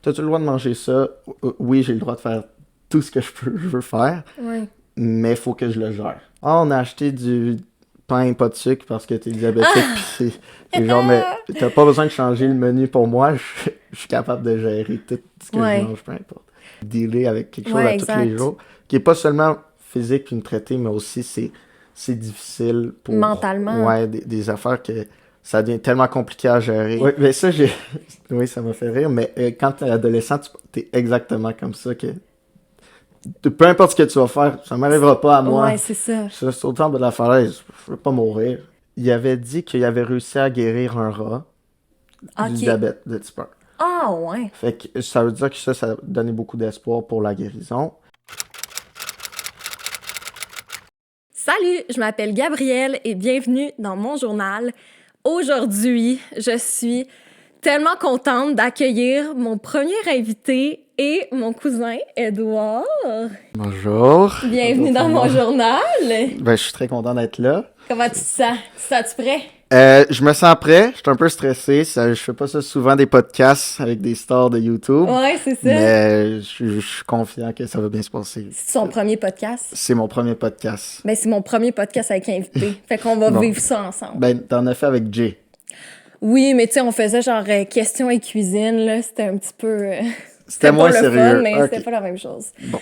t'as-tu le droit de manger ça? Oui, j'ai le droit de faire tout ce que je veux faire, Ouais. mais il faut que je le gère. Ah, on a acheté du pain pas de sucre parce que t'es diabétique, pis c'est genre, mais t'as pas besoin de changer le menu pour moi, je suis capable de gérer tout ce que je Ouais. mange, peu importe. Dealer avec quelque chose Ouais, à tous les exact. jours, qui est pas seulement physique puis une traitée, mais aussi c'est difficile pour, Mentalement. ouais, des affaires que ça devient tellement compliqué à gérer. Oui, mais ça, j'ai, oui, ça m'a fait rire, mais quand t'es adolescent, t'es exactement comme ça, que peu importe ce que tu vas faire, ça m'arrivera pas à moi. Ouais, c'est ça. Je suis au temple de la falaise, je veux pas mourir. Il avait dit qu'il avait réussi à guérir un rat du OK. diabète de type 1. Ah, ouais. Fait que ça veut dire que ça donnait beaucoup d'espoir pour la guérison. Salut, je m'appelle Gabrielle et bienvenue dans mon journal. Aujourd'hui, je suis tellement contente d'accueillir mon premier invité et mon cousin Édouard. Bonjour. Bienvenue Bonjour dans pour mon moi. journal. Ben, je suis très content d'être là. Comment tu te sens? Tu prêt? Je me sens prêt, je suis un peu stressé. Je fais pas ça souvent des podcasts avec des stars de YouTube, Ouais, c'est ça. mais je suis confiant que ça va bien se passer. C'est son premier podcast? C'est mon premier podcast. Ben, c'est mon premier podcast avec invité. Fait qu'on va Bon. vivre ça ensemble. Ben, t'en as fait avec Jay. Oui, mais tu sais, on faisait genre questions et cuisine, là. C'était un petit peu... C'était moins pas le sérieux. fun, mais Ok. c'était pas la même chose. Bon.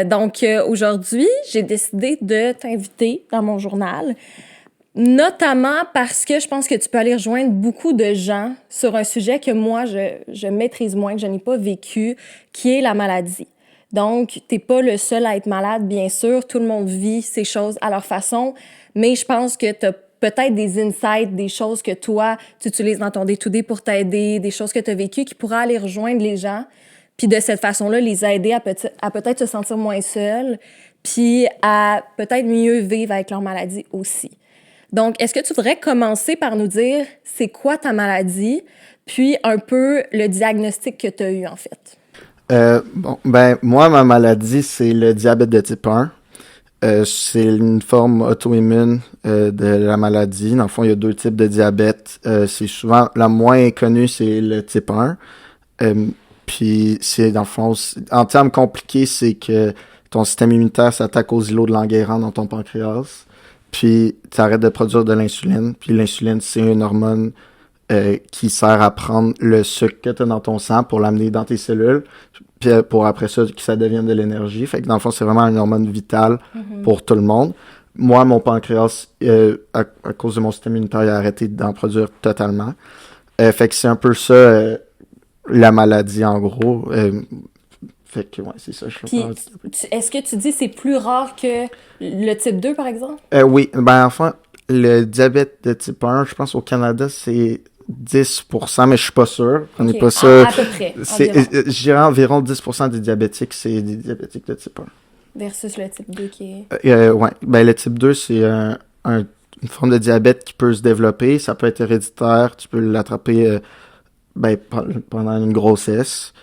Donc, aujourd'hui, j'ai décidé de t'inviter dans mon journal, notamment parce que je pense que tu peux aller rejoindre beaucoup de gens sur un sujet que moi, je maîtrise moins, que je n'ai pas vécu, qui est la maladie. Donc, t'es pas le seul à être malade, bien sûr. Tout le monde vit ces choses à leur façon, mais je pense que t'as peut-être des insights, des choses que toi, tu utilises dans ton day-to-day pour t'aider, des choses que tu as vécues qui pourraient aller rejoindre les gens, puis de cette façon-là, les aider à peut-être se sentir moins seuls, puis à peut-être mieux vivre avec leur maladie aussi. Donc, est-ce que tu voudrais commencer par nous dire c'est quoi ta maladie, puis un peu le diagnostic que tu as eu, en fait? Bon, ben, moi, ma maladie, c'est le diabète de type 1. C'est une forme auto-immune de la maladie. Dans le fond, il y a deux types de diabète. C'est souvent, la moins connue, c'est le type 1. Puis, c'est, dans le fond, en termes compliqués, c'est que ton système immunitaire s'attaque aux îlots de Langerhans dans ton pancréas. Puis, tu arrêtes de produire de l'insuline. Puis, l'insuline, c'est une hormone qui sert à prendre le sucre que tu as dans ton sang pour l'amener dans tes cellules, puis pour après ça, que ça devienne de l'énergie. Fait que dans le fond, c'est vraiment une hormone vitale pour tout le monde. Moi, mon pancréas, à cause de mon système immunitaire, il a arrêté d'en produire totalement. Fait que c'est un peu ça, la maladie, en gros. Fait que, ouais, c'est ça. Puis, est-ce que tu dis que c'est plus rare que le type 2, par exemple? Oui, ben enfin, le diabète de type 1, je pense au Canada, c'est 10%, mais je suis pas sûr. Prenez Ok. pas ça. À peu près, C'est, environ. je dirais environ 10% des diabétiques, c'est des diabétiques de type 1. Versus le type 2 qui est... Ouais. Ben, le type 2, c'est une forme de diabète qui peut se développer. Ça peut être héréditaire. Tu peux l'attraper ben, pendant une grossesse.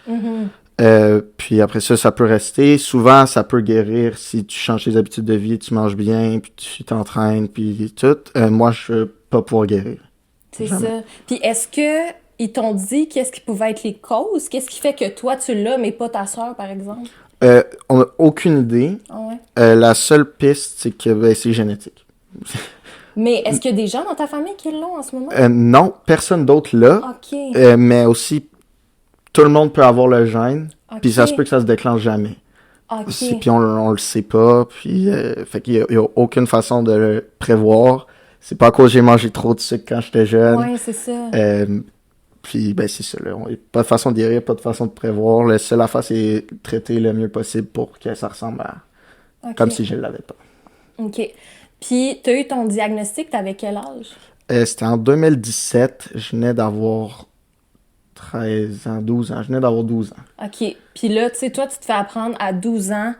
Puis après ça, ça peut rester. Souvent, ça peut guérir si tu changes tes habitudes de vie, tu manges bien, puis tu t'entraînes, puis tout. Moi, je ne pas pouvoir guérir. C'est Jamais. ça. Puis est-ce que ils t'ont dit qu'est-ce qui pouvait être les causes? Qu'est-ce qui fait que toi, tu l'as, mais pas ta sœur, par exemple? On n'a aucune idée. Ah ouais? La seule piste, c'est que ben, c'est génétique. Mais est-ce qu'il y a des gens dans ta famille qui l'ont en ce moment? Non, personne d'autre là. OK. Mais aussi, tout le monde peut avoir le gène, puis OK. ça se peut que ça se déclenche jamais. OK. Puis on le sait pas, puis fait qu'il y a aucune façon de le prévoir. C'est pas à cause que j'ai mangé trop de sucre quand j'étais jeune. Ouais, c'est ça. Puis ben c'est ça, là. Il n'y a pas de façon de guérir, pas de façon de prévoir. La seule affaire, c'est traiter le mieux possible pour que ça ressemble à... OK. Comme si je l'avais pas. OK. Puis, t'as eu ton diagnostic, t'avais quel âge? C'était en 2017, je venais d'avoir 13 ans, 12 ans. Je venais d'avoir 12 ans. OK. Puis là, tu sais, toi, tu te fais apprendre à 12 ans,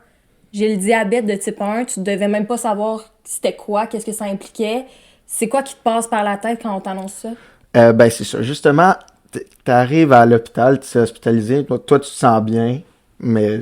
j'ai le diabète de type 1, tu devais même pas savoir c'était quoi, qu'est-ce que ça impliquait. C'est quoi qui te passe par la tête quand on t'annonce ça? Ben c'est ça. Justement, t'arrives à l'hôpital, tu es hospitalisé, toi tu te sens bien, mais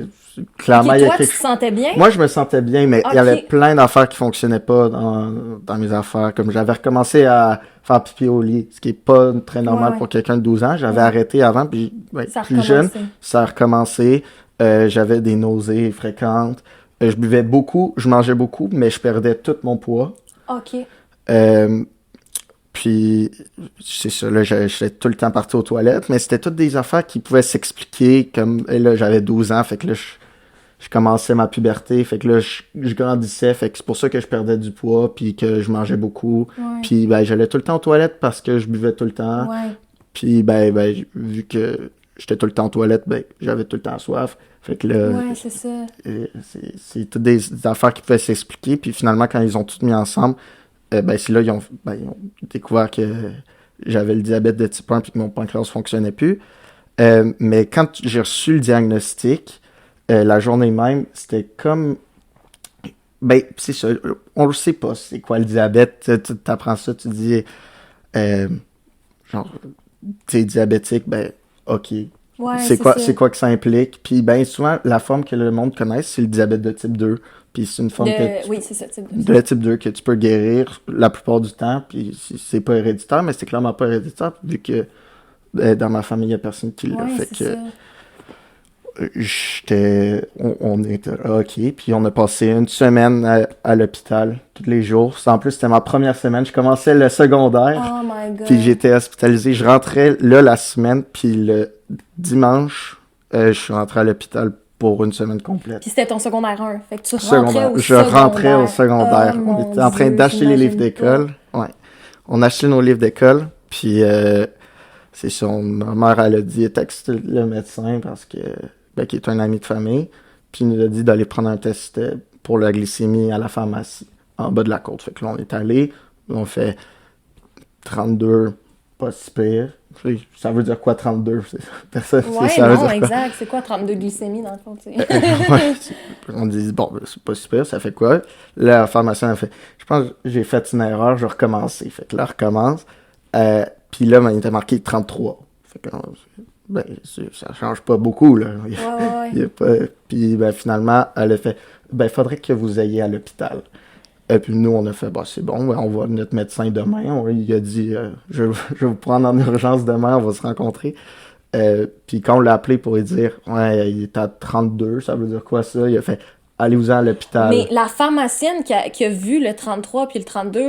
clairement, Ok, il y a toi, tu quelque te chose. sentais bien? Moi, je me sentais bien, mais il y avait Ok. plein d'affaires qui fonctionnaient pas dans mes affaires. Comme j'avais recommencé à faire pipi au lit, ce qui est pas très Ouais, normal ouais. pour quelqu'un de 12 ans. J'avais Ouais. arrêté avant, puis Ça a plus jeune, recommencé. ça a recommencé. J'avais des nausées fréquentes. Je buvais beaucoup, je mangeais beaucoup, mais je perdais tout mon poids. OK. Euh, Puis, c'est ça, là, j'étais tout le temps parti aux toilettes, mais c'était toutes des affaires qui pouvaient s'expliquer, comme, et là, j'avais 12 ans, fait que là, je commençais ma puberté, fait que là, je grandissais, fait que c'est pour ça que je perdais du poids, puis que je mangeais beaucoup, Ouais. puis, ben, j'allais tout le temps aux toilettes parce que je buvais tout le temps, Ouais. puis, vu que j'étais tout le temps aux toilettes, ben, j'avais tout le temps soif, fait que là, Ouais, c'est ça. c'est toutes des affaires qui pouvaient s'expliquer, puis finalement, quand ils ont tout mis ensemble, ben, c'est là ils ont découvert que j'avais le diabète de type 1 puis que mon pancréas fonctionnait plus. Mais quand j'ai reçu le diagnostic, la journée même, c'était comme... Ben, c'est ça, on le sait pas c'est quoi le diabète. Tu t'apprends ça, tu dis, euh, genre, t'es diabétique, ben, ok. Ouais, c'est ça. C'est quoi que ça implique? Puis ben souvent, la forme que le monde connaît, c'est le diabète de type 2. Puis c'est une forme Oui, c'est ça, type de 2. type 2 que tu peux guérir la plupart du temps. Puis c'est pas héréditaire, mais c'est clairement pas héréditaire vu que dans ma famille, il y a personne qui l'a. Ouais, Fait c'est que ça. on était là, ok. Puis on a passé une semaine à l'hôpital tous les jours. En plus, c'était ma première semaine. Je commençais le secondaire. Oh my Puis God. j'étais hospitalisé. Je rentrais là la semaine. Puis le dimanche, je suis rentré à l'hôpital pour une semaine complète. Puis c'était ton secondaire 1. Fait que tu rentrais Secondaire. au Je rentrais au secondaire. Oh On mon était en train Dieu, d'acheter les livres j'imagine pas. d'école. Ouais. On achetait nos livres d'école. Puis c'est ça. Ma mère, elle a dit, texte le médecin parce que qui est un ami de famille. Puis il nous a dit d'aller prendre un test pour la glycémie à la pharmacie, en bas de la côte. Fait que là, on est allé. On fait 32, pas si pire. Ça veut dire quoi 32? Personne, Ouais, ça veut non, dire quoi? exact. C'est quoi 32 glycémie dans le fond, tu sais? Ouais, on dit, bon, c'est pas super, ça fait quoi? Là, la pharmacienne a fait, je pense que j'ai fait une erreur, je vais recommencer. Fait que là, elle recommence. Puis là, il était marqué 33. Fait que, ben, ça change pas beaucoup, là. Ouais, ouais, ouais. Il y a pas... Puis ben, finalement, elle a fait, ben, faudrait que vous ayez à l'hôpital. Et puis nous, on a fait, bah, c'est bon, ben, on voit notre médecin demain. Il a dit, je vais vous prendre en urgence demain, on va se rencontrer. Puis quand on l'a appelé pour lui dire, ouais, il est à 32, ça veut dire quoi ça? Il a fait, allez-vous-en à l'hôpital. Mais la pharmacienne qui a vu le 33 puis le 32,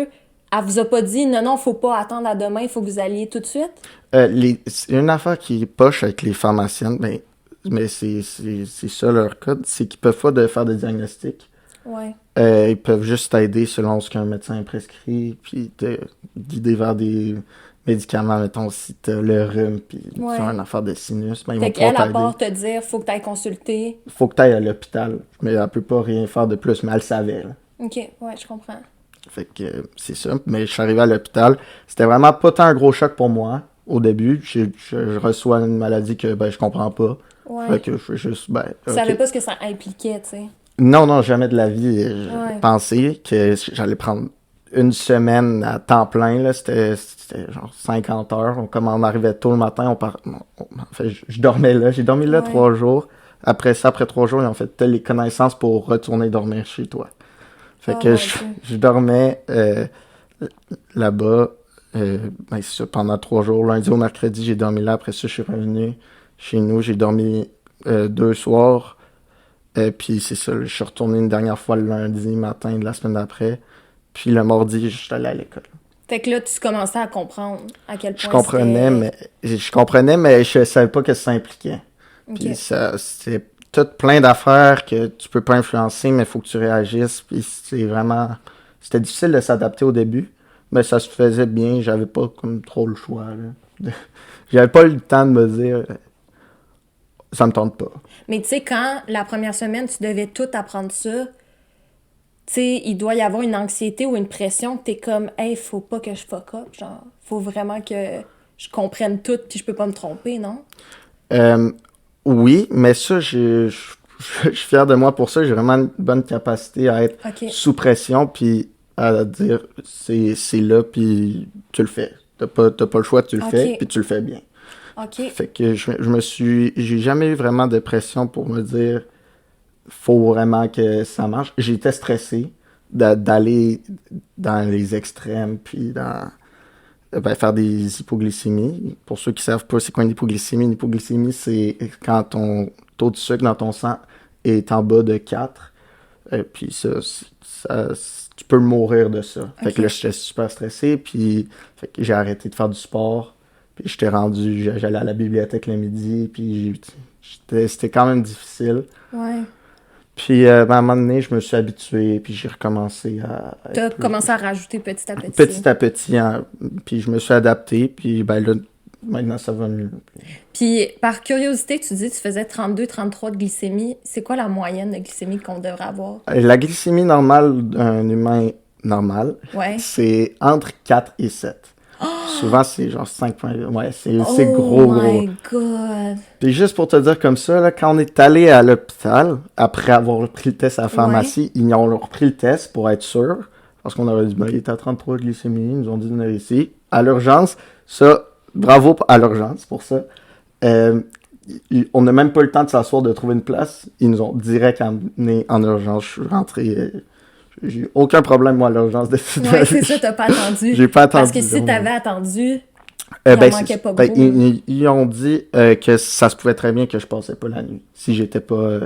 elle vous a pas dit non, non, faut pas attendre à demain, il faut que vous alliez tout de suite? C'est une affaire qui est poche avec les pharmaciennes, ben, mais c'est ça leur code, c'est qu'ils peuvent pas faire de diagnostic. Ouais. Ils peuvent juste t'aider selon ce qu'un médecin prescrit, puis te guider vers des médicaments, mettons, si t'as le rhume, puis Ouais. tu as une affaire de sinus, ben, ils Fait vont qu'elle, pouvoir à part t'aider. te dire, faut que t'ailles consulter. Faut que t'ailles à l'hôpital, mais elle peut pas rien faire de plus, mais elle savait, là. OK, ouais, je comprends. Fait que c'est ça. Mais je suis arrivé à l'hôpital. C'était vraiment pas tant un gros choc pour moi au début. Je reçois une maladie que je comprends pas. Ouais. Fait que je fais juste, Tu ok. savais pas ce que ça impliquait, tu sais. Non, jamais de la vie. Ouais. J'ai pensé que j'allais prendre une semaine à temps plein. Là. C'était genre 50 heures. Comme on arrivait tôt le matin, en fait, je dormais là. J'ai dormi là Ouais. 3 jours. Après 3 jours, ils ont fait t'as les connaissances pour retourner dormir chez toi. Fait Oh que mon je, Dieu. je dormais là-bas c'est ça, pendant 3 jours. Lundi au mercredi, j'ai dormi là. Après ça, je suis revenu chez nous. J'ai dormi 2 soirs. Puis c'est ça, je suis retourné une dernière fois le lundi matin de la semaine d'après. Puis le mardi, je suis allé à l'école. Fait que là, tu commençais à comprendre à quel point Je comprenais, mais je savais pas que ça impliquait. Puis OK. c'est tout plein d'affaires que tu peux pas influencer, mais il faut que tu réagisses. Puis c'était difficile de s'adapter au début, mais ça se faisait bien. J'avais pas comme trop le choix, là. J'avais pas eu le temps de me dire, ça me tente pas. Mais tu sais, quand la première semaine, tu devais tout apprendre ça, tu sais, il doit y avoir une anxiété ou une pression que t'es comme, hey, faut pas que je fuck up. Genre, faut vraiment que je comprenne tout puis je peux pas me tromper, non? Oui, mais ça, je suis fier de moi pour ça. J'ai vraiment une bonne capacité à être OK. sous pression, puis à dire c'est là, puis tu le fais. T'as pas le choix, tu le Ok. fais, puis tu le fais bien. OK. Fait que j'ai jamais eu vraiment de pression pour me dire, faut vraiment que ça marche. J'étais stressé d'aller dans les extrêmes, puis faire des hypoglycémies. Pour ceux qui savent pas c'est quoi une hypoglycémie, c'est quand ton taux de sucre dans ton sang est en bas de 4. Puis tu peux mourir de ça. Okay. Fait que là, j'étais super stressé, puis fait que j'ai arrêté de faire du sport. Puis j'allais à la bibliothèque le midi, puis c'était quand même difficile. Ouais. Puis à un moment donné, je me suis habitué, puis j'ai recommencé à... T'as commencé à rajouter petit à petit. Petit à petit, hein, puis je me suis adapté, puis ben là, maintenant ça va mieux. Puis par curiosité, tu dis que tu faisais 32-33 de glycémie. C'est quoi la moyenne de glycémie qu'on devrait avoir? La glycémie normale d'un humain normal, c'est entre 4 et 7. Oh! Souvent, c'est genre 5 points. Ouais, c'est gros. Oh my God! Puis juste pour te dire comme ça, là, quand on est allé à l'hôpital, après avoir pris le test à la pharmacie, ils ont repris le test pour être sûr. Parce qu'on aurait dit, ben, il était à 33 de glycémie, ils nous ont dit de venir ici. À l'urgence, ça, bravo à l'urgence pour ça. On n'a même pas eu le temps de s'asseoir, de trouver une place. Ils nous ont direct amené en urgence. Je suis rentré... j'ai eu aucun problème, moi, à l'urgence. Ouais, c'est ça, t'as pas attendu. J'ai pas attendu. Parce que si t'avais attendu, il en manquait pas beaucoup. Ils ont dit que ça se pouvait très bien que je passais pas la nuit. Si j'étais pas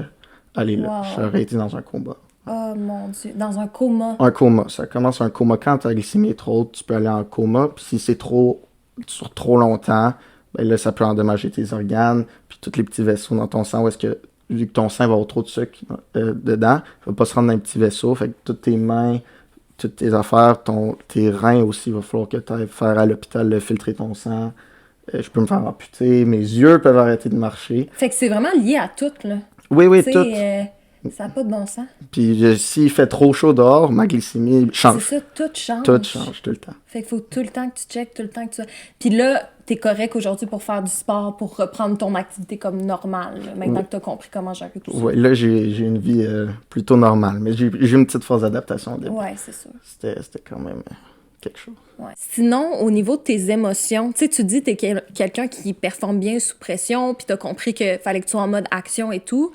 allé là, j'aurais été dans un coma. Oh mon Dieu, dans un coma. Un coma, ça commence un coma. Quand ta glycémie est trop haute, tu peux aller en coma. Puis si c'est sur trop longtemps, ben là, ça peut endommager tes organes, puis tous les petits vaisseaux dans ton sang, où est-ce que, vu que ton sang va avoir trop de sucre dedans, il va pas se rendre dans les petits vaisseaux, fait que toutes tes mains, toutes tes affaires, tes reins aussi, il va falloir que tu ailles faire à l'hôpital filtrer ton sang. Je peux me faire amputer, mes yeux peuvent arrêter de marcher. Fait que c'est vraiment lié à tout, là. Oui, t'sais, tout. Ça n'a pas de bon sens. Puis s'il fait trop chaud dehors, ma glycémie change. C'est ça, tout change. Tout change tout le temps. Fait qu'il faut tout le temps que tu checkes, tout le temps que tu... Puis là, t'es correct aujourd'hui pour faire du sport, pour reprendre ton activité comme normale, là, maintenant que t'as compris comment gérer tout ça. Oui, là, j'ai une vie plutôt normale, mais j'ai eu une petite phase d'adaptation au début. Ouais, c'est ça. C'était quand même quelque chose. Ouais. Sinon, au niveau de tes émotions, tu sais, tu dis que t'es quelqu'un qui performe bien sous pression, puis t'as compris qu'il fallait que tu sois en mode action et tout,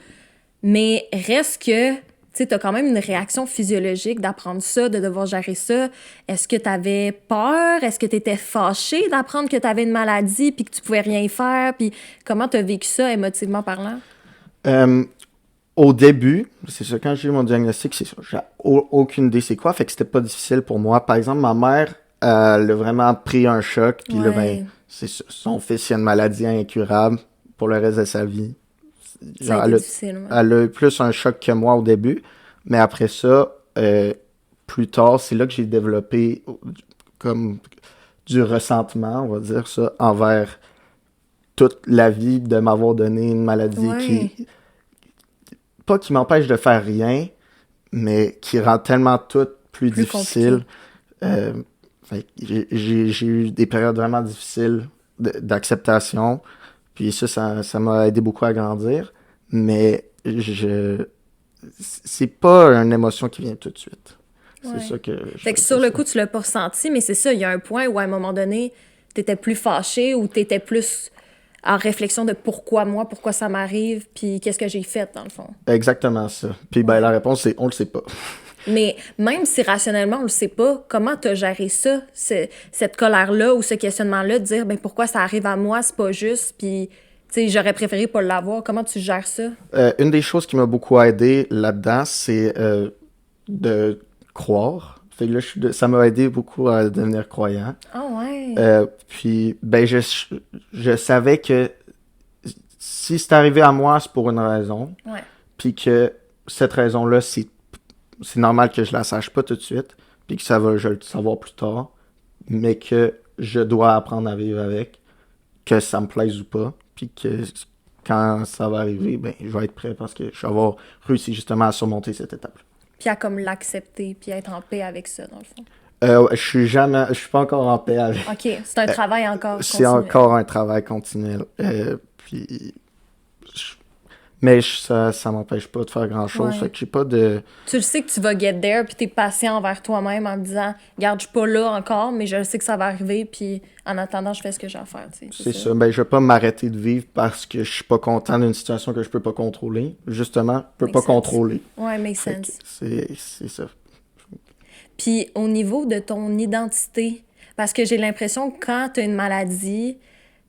mais reste que... Tu sais, t'as quand même une réaction physiologique d'apprendre ça, de devoir gérer ça. Est-ce que t'avais peur? Est-ce que t'étais fâché d'apprendre que t'avais une maladie puis que tu pouvais rien faire? Puis comment t'as vécu ça, émotivement parlant? Au début, c'est ça, quand j'ai eu mon diagnostic, c'est ça. J'ai aucune idée c'est quoi, fait que c'était pas difficile pour moi. Par exemple, ma mère, elle a vraiment pris un choc, puis là, ben, c'est ça. Son fils, il a une maladie incurable pour le reste de sa vie. Ça a été difficile, ouais. Elle a eu plus un choc que moi au début, mais après ça, plus tard, c'est là que j'ai développé comme du ressentement, on va dire ça, envers toute la vie de m'avoir donné une maladie qui... Pas qui m'empêche de faire rien, mais qui rend tellement tout plus difficile. J'ai eu des périodes vraiment difficiles d'acceptation. Puis ça m'a aidé beaucoup à grandir. Mais c'est pas une émotion qui vient tout de suite. C'est ça que... Fait que sur le coup, tu l'as pas ressenti, mais c'est ça, il y a un point où à un moment donné, t'étais plus fâché ou t'étais plus en réflexion de pourquoi ça m'arrive, puis qu'est-ce que j'ai fait, dans le fond. Exactement ça. Puis ben la réponse, c'est on le sait pas. Mais même si rationnellement, on le sait pas, comment t'as géré ça, cette colère-là ou ce questionnement-là, de dire, ben pourquoi ça arrive à moi, c'est pas juste, puis... Tu sais, j'aurais préféré pas l'avoir. Comment tu gères ça? Une des choses qui m'a beaucoup aidé là-dedans, c'est de croire. Fait que là, ça m'a aidé beaucoup à devenir croyant. Ah ouais? Puis, ben, je savais que si c'est arrivé à moi, c'est pour une raison. Ouais. Puis que cette raison-là, c'est normal que je la sache pas tout de suite. Puis que je vais le savoir plus tard. Mais que je dois apprendre à vivre avec. Que ça me plaise ou pas. Puis que quand ça va arriver, ben je vais être prêt parce que je vais avoir réussi justement à surmonter cette étape-là. Puis à comme l'accepter, puis être en paix avec ça, dans le fond. Je suis pas encore en paix avec. OK, c'est un travail encore continuel. C'est encore un travail continuel. Puis Mais ça m'empêche pas de faire grand-chose. Ouais. Fait que j'ai pas de... Tu le sais que tu vas get there, puis t'es patient envers toi-même en te disant, regarde, je suis pas là encore, mais je sais que ça va arriver, puis en attendant, je fais ce que j'ai à faire, tu sais. C'est ça. Ben, je vais pas m'arrêter de vivre parce que je suis pas content d'une situation que je peux pas contrôler. Justement, je peux Makes pas sense. contrôler. Ouais, makes Fait que sense. c'est ça. Puis au niveau de ton identité, parce que j'ai l'impression que quand tu as une maladie,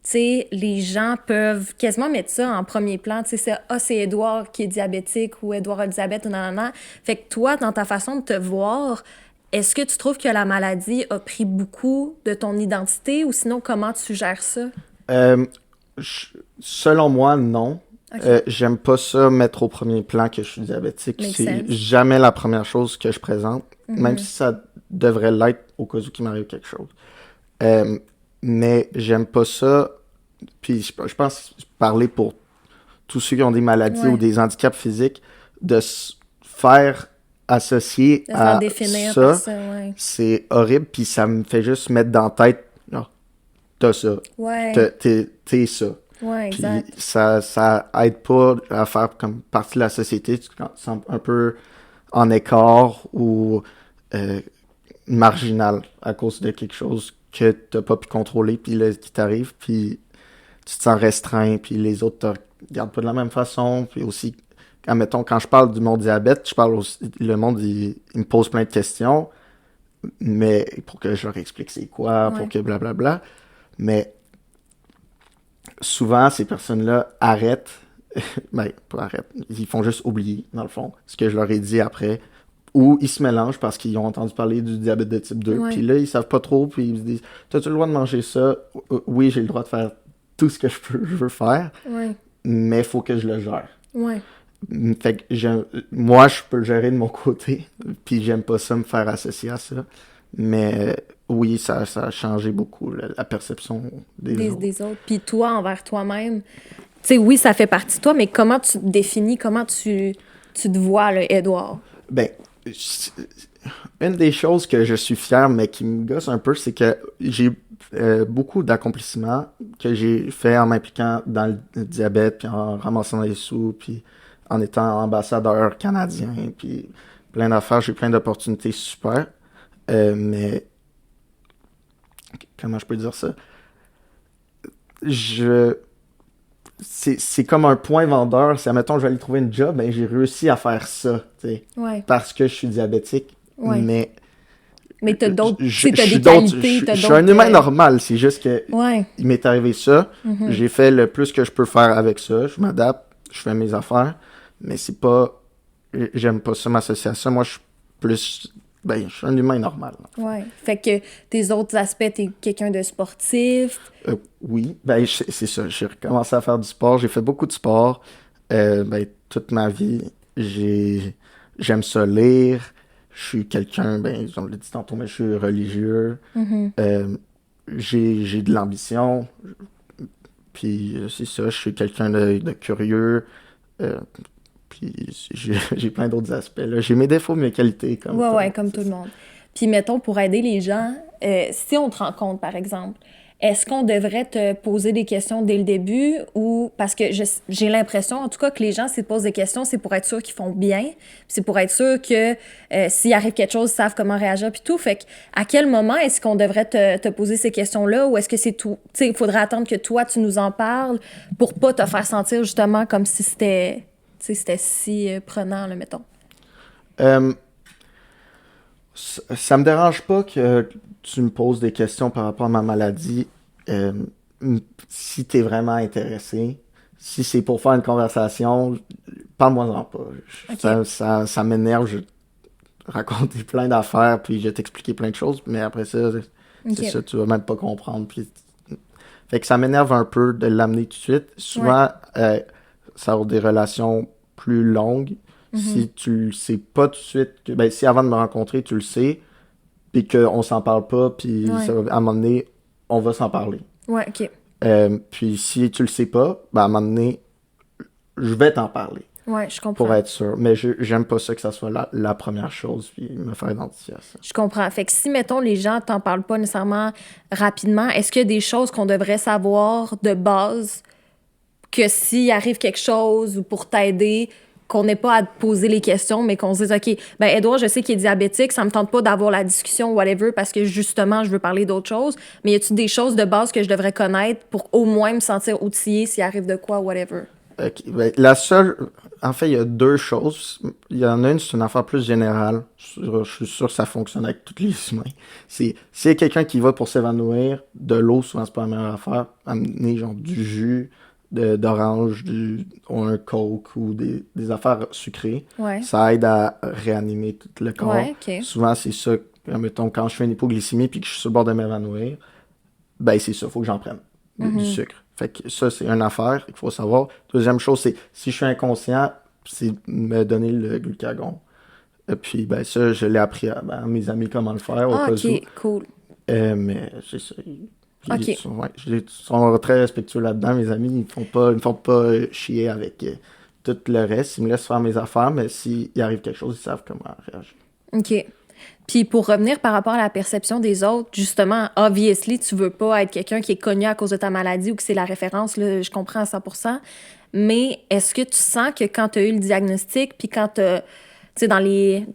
tu sais, les gens peuvent quasiment mettre ça en premier plan. Tu sais, c'est Édouard qui est diabétique ou Édouard a le diabète ou nanana. Fait que toi, dans ta façon de te voir, est-ce que tu trouves que la maladie a pris beaucoup de ton identité ou sinon, comment tu gères ça? Euh, Selon moi, non. OK. J'aime pas ça mettre au premier plan que je suis diabétique. Makes C'est sense. jamais la première chose que je présente, même si ça devrait l'être au cas où qu'il m'arrive quelque chose. Euh, mais j'aime pas ça. Puis je pense parler pour tous ceux qui ont des maladies Ouais. ou des handicaps physiques, de se faire associer De faire à définir ça, par ça, ouais. c'est horrible. Puis ça me fait juste mettre dans la tête, non, t'as ça, Ouais, t'es ça. ouais, Puis exact. ça aide pas à faire comme partie de la société. Tu te sens un peu en écart ou marginal à cause de quelque chose que t'as pas pu contrôler, puis là, qui t'arrive, puis tu te sens restreint, puis les autres te regardent pas de la même façon, puis aussi, admettons, quand je parle du monde diabète, je parle aussi, le monde, il me pose plein de questions, mais pour que je leur explique c'est quoi, Ouais. pour que blablabla, mais souvent, ces personnes-là arrêtent, ben, pas arrêtent, ils font juste oublier, dans le fond, ce que je leur ai dit après, ou ils se mélangent parce qu'ils ont entendu parler du diabète de type 2, Ouais. puis là, ils savent pas trop, puis ils se disent, t'as-tu le droit de manger ça? Oui, j'ai le droit de faire tout ce que je veux faire, Ouais, mais il faut que je le gère. ouais. Fait que moi, je peux le gérer de mon côté, puis j'aime pas ça me faire associer à ça, mais oui, ça a changé beaucoup la perception des autres. Des autres. Puis toi, envers toi-même, tu sais, oui, ça fait partie de toi, mais comment tu te définis, comment tu te vois, là, Édouard? Ben, une des choses que je suis fier, mais qui me gosse un peu, c'est que j'ai beaucoup d'accomplissements que j'ai fait en m'impliquant dans le diabète, puis en ramassant des sous, puis en étant ambassadeur canadien, puis plein d'affaires. J'ai plein d'opportunités super. Mais comment je peux dire ça? Je c'est comme un point vendeur. Si, admettons, je vais aller trouver une job, ben j'ai réussi à faire ça, tu sais, Ouais, parce que je suis diabétique. ouais. Mais Mais t'as d'autres, tu sais, je t'as suis des qualités, t'as je suis un d'autres... humain normal. C'est juste que Ouais, il m'est arrivé ça. J'ai fait le plus que je peux faire avec ça. Je m'adapte, je fais mes affaires. Mais c'est pas... J'aime pas ça m'associer à ça. Moi, je suis plus... Ben, je suis un humain normal. ouais. Fait que tes autres aspects, t'es quelqu'un de sportif. Oui, ben c'est ça. J'ai recommencé à faire du sport. J'ai fait beaucoup de sport. Ben, toute ma vie, j'aime ça lire. Je suis quelqu'un, ben, on l'a dit tantôt, mais je suis religieux. J'ai de l'ambition. Puis c'est ça, je suis quelqu'un de curieux. Euh, puis j'ai plein d'autres aspects, là. J'ai mes défauts, mes qualités. Ouais, comme tout le monde. Puis mettons, pour aider les gens, si on te rencontre, par exemple, est-ce qu'on devrait te poser des questions dès le début ou... Parce que j'ai l'impression, en tout cas, que les gens, s'ils te posent des questions, c'est pour être sûr qu'ils font bien, puis c'est pour être sûr que s'il arrive quelque chose, ils savent comment réagir, puis tout. Fait que, à quel moment est-ce qu'on devrait te poser ces questions-là ou est-ce que c'est tout... Tu sais, il faudrait attendre que toi, tu nous en parles pour pas te faire sentir justement comme si c'était... Tu sais, c'était si prenant, là, mettons. Euh, ça me dérange pas que tu me poses des questions par rapport à ma maladie. Euh, Si t'es vraiment intéressé, si c'est pour faire une conversation, parle-moi-en pas. OK. Ça m'énerve. Je vais te raconter plein d'affaires, puis je vais t'expliquer plein de choses, mais après ça, c'est OK. ça, tu vas même pas comprendre. Puis... Fait que ça m'énerve un peu de l'amener tout de suite. Souvent, ça a des relations plus longues. Si tu le sais pas tout de suite, ben, si avant de me rencontrer, tu le sais, puis qu'on s'en parle pas, puis Ouais. à un moment donné, on va s'en parler. Ouais, OK. Puis si tu le sais pas, ben à un moment donné, je vais t'en parler Ouais, je comprends. pour être sûr. Mais j'aime pas ça que ça soit la première chose, puis me faire identifier à ça. Je comprends. Fait que si, mettons, les gens t'en parlent pas nécessairement rapidement, est-ce qu'il y a des choses qu'on devrait savoir de base que s'il arrive quelque chose ou pour t'aider, qu'on n'ait pas à te poser les questions, mais qu'on se dise, OK, ben Edouard, je sais qu'il est diabétique, ça me tente pas d'avoir la discussion ou whatever parce que justement, je veux parler d'autre chose. Mais y a-tu des choses de base que je devrais connaître pour au moins me sentir outillée s'il arrive de quoi, whatever? Ok, ben, la seule. En fait, il y a deux choses. Il y en a une, c'est une affaire plus générale. Je suis sûr que ça fonctionne avec tous les humains. C'est s'il y a quelqu'un qui va pour s'évanouir, de l'eau, souvent, c'est pas la meilleure affaire. Amener genre du jus d'orange, ou un coke ou des affaires sucrées. Ouais. Ça aide à réanimer tout le corps. Ouais, OK. Souvent, c'est ça. Mettons, quand je fais une hypoglycémie puis que je suis sur le bord de m'évanouir, ben c'est ça, faut que j'en prenne du sucre. Fait que ça, c'est une affaire qu'il faut savoir. Deuxième chose, c'est si je suis inconscient, c'est me donner le glucagon. Et puis, ben ça, je l'ai appris à mes amis comment le faire au Ah, cas où. OK, cool. Mais c'est ça. OK. Ils sont très respectueux là-dedans. Mes amis, ils me font pas chier avec tout le reste. Ils me laissent faire mes affaires, mais s'il arrive quelque chose, ils savent comment réagir. OK. Puis pour revenir par rapport à la perception des autres, justement, obviously, tu veux pas être quelqu'un qui est connu à cause de ta maladie ou que c'est la référence, là, je comprends à 100%. Mais est-ce que tu sens que quand tu as eu le diagnostic, puis quand tu sais, dans les